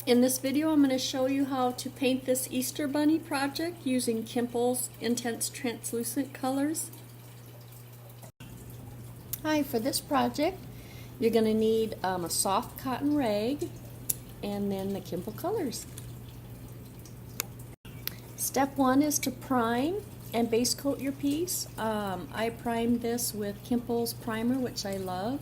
In this video, I'm going to show you how to paint this Easter Bunny project using Kimple's Intense Translucent colors. Hi, for this project, you're going to need a soft cotton rag and then the Kimple colors. Step one is to prime and base coat your piece. I primed this with Kimple's primer, which I love,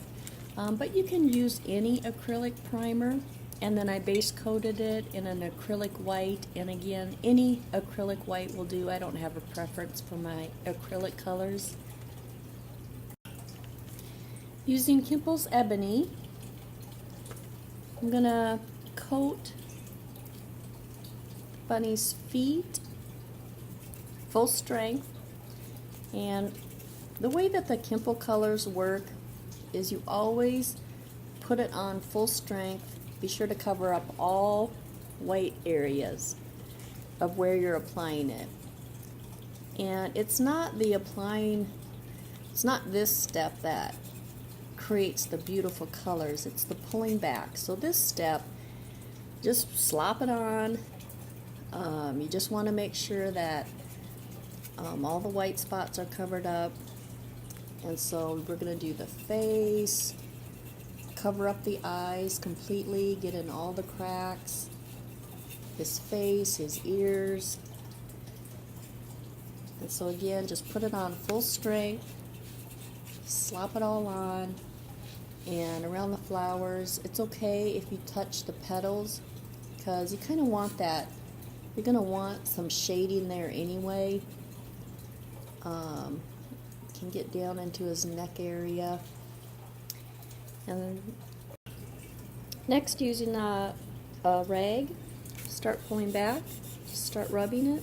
but you can use any acrylic primer. And then I base coated it in an acrylic white, and again, any acrylic white will do. I don't have a preference for my acrylic colors. Using Kimple's Ebony, I'm gonna coat Bunny's feet full strength. And the way that the Kimple colors work is you always put it on full strength. Be sure to cover up all white areas of where you're applying it. And it's not this step that creates the beautiful colors, it's the pulling back. So this step, just slop it on. You just want to make sure that all the white spots are covered up. And so we're going to do the face, cover up the eyes completely, get in all the cracks, his face, his ears. And so again, just put it on full strength, slop it all on, and around the flowers. It's okay if you touch the petals, because you kind of want that, you're going to want some shading there anyway. Can get down into his neck area. And next, using a rag, start pulling back, just start rubbing it.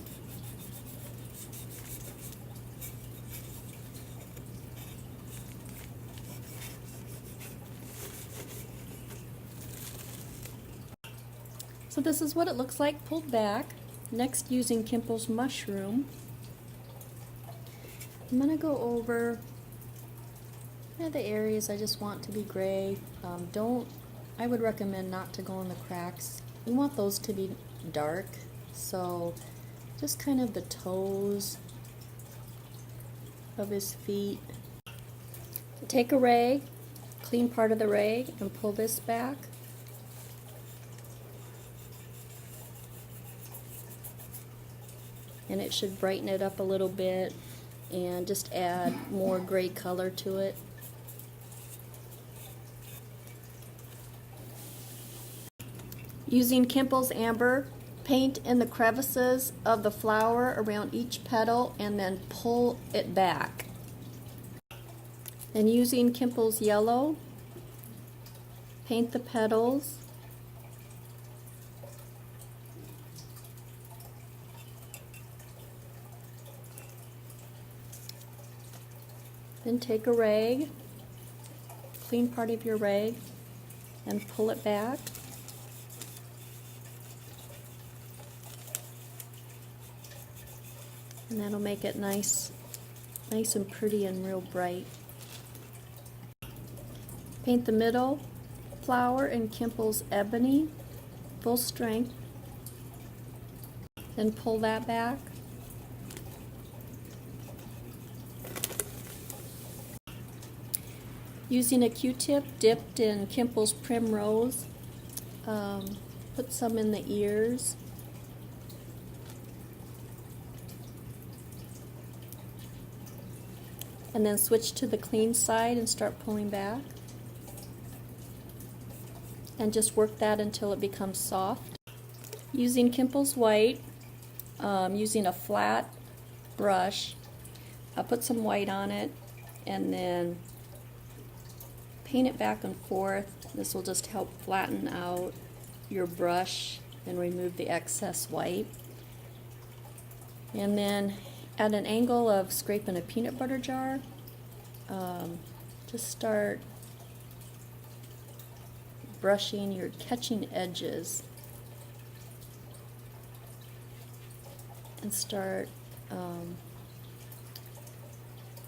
So this is what it looks like pulled back. Next, using Kimple's Mushroom, I'm going to go over the areas I just want to be gray. I would recommend not to go in the cracks. You want those to be dark, so just kind of the toes of his feet. Take a rag, clean part of the rag, and pull this back. And it should brighten it up a little bit and just add more gray color to it. Using Kimple's Amber, paint in the crevices of the flower around each petal and then pull it back. And using Kimple's Yellow, paint the petals. Then take a rag, clean part of your rag, and pull it back. And that'll make it nice and pretty and real bright. Paint the middle flower in Kimple's Ebony, full strength. Then pull that back. Using a Q-tip dipped in Kimple's Primrose, put some in the ears. And then switch to the clean side and start pulling back. And just work that until it becomes soft. Using Kimple's White, using a flat brush, I'll put some white on it and then paint it back and forth. This will just help flatten out your brush and remove the excess white. And then at an angle of scraping a peanut butter jar, just start brushing your catching edges and start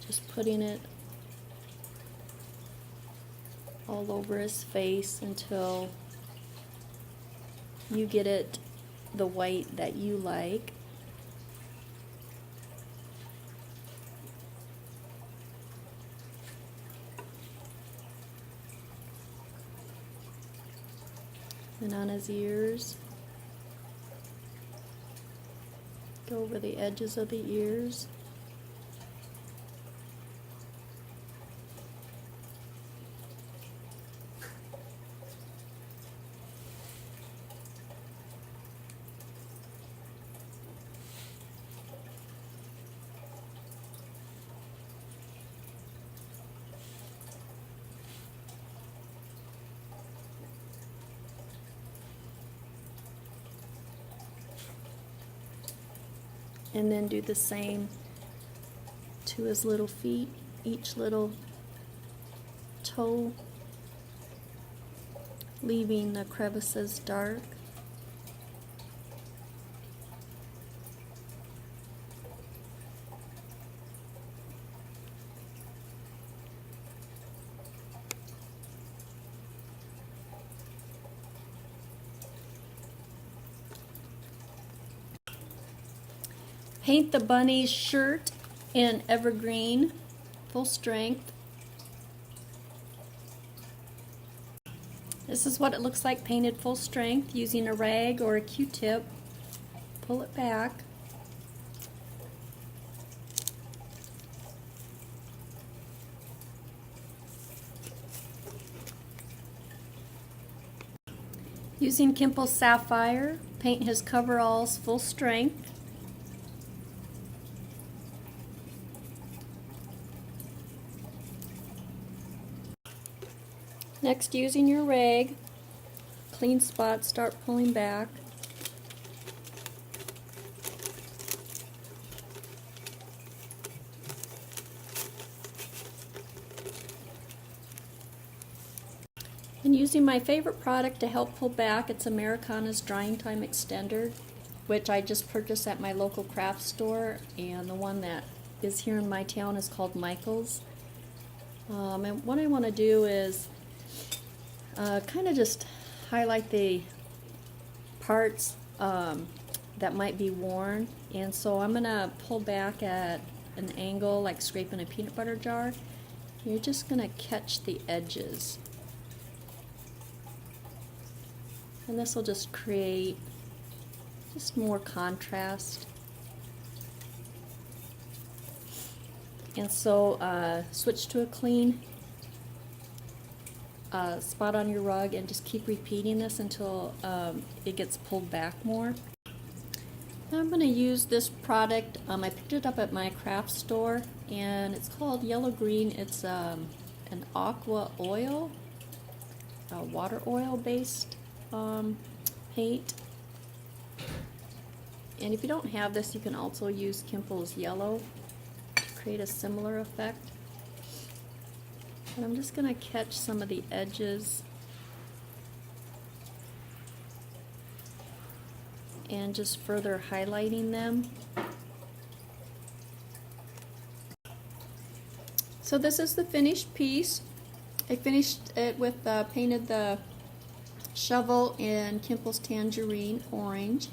just putting it all over his face until you get it the white that you like. And on his ears, go over the edges of the ears. And then do the same to his little feet, each little toe, leaving the crevices dark. Paint the bunny's shirt in evergreen, full strength. This is what it looks like painted full strength using a rag or a Q-tip. Pull it back. Using Kimple Sapphire, paint his coveralls full strength. Next, using your rag, clean spots, start pulling back. And using my favorite product to help pull back, it's Americana's Drying Time Extender, which I just purchased at my local craft store, and the one that is here in my town is called Michael's. And what I want to do is kind of just highlight the parts that might be worn, and so I'm going to pull back at an angle like scraping a peanut butter jar. You're just going to catch the edges, and this will just create just more contrast. And so switch to a clean spot on your rug and just keep repeating this until it gets pulled back more. Now I'm going to use this product. I picked it up at my craft store, and it's called Yellow Green. It's an aqua oil, water oil based paint. And if you don't have this, you can also use Kimple's Yellow to create a similar effect. And I'm just going to catch some of the edges and just further highlighting them. So this is the finished piece. I finished it with painted the shovel in Kimple's Tangerine Orange.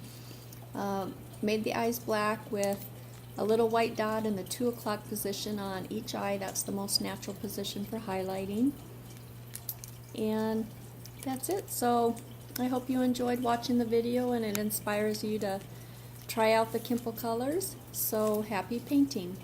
Made the eyes black with a little white dot in the 2 o'clock position on each eye. That's the most natural position for highlighting. And that's it. So I hope you enjoyed watching the video and it inspires you to try out the Kimple colors. So happy painting.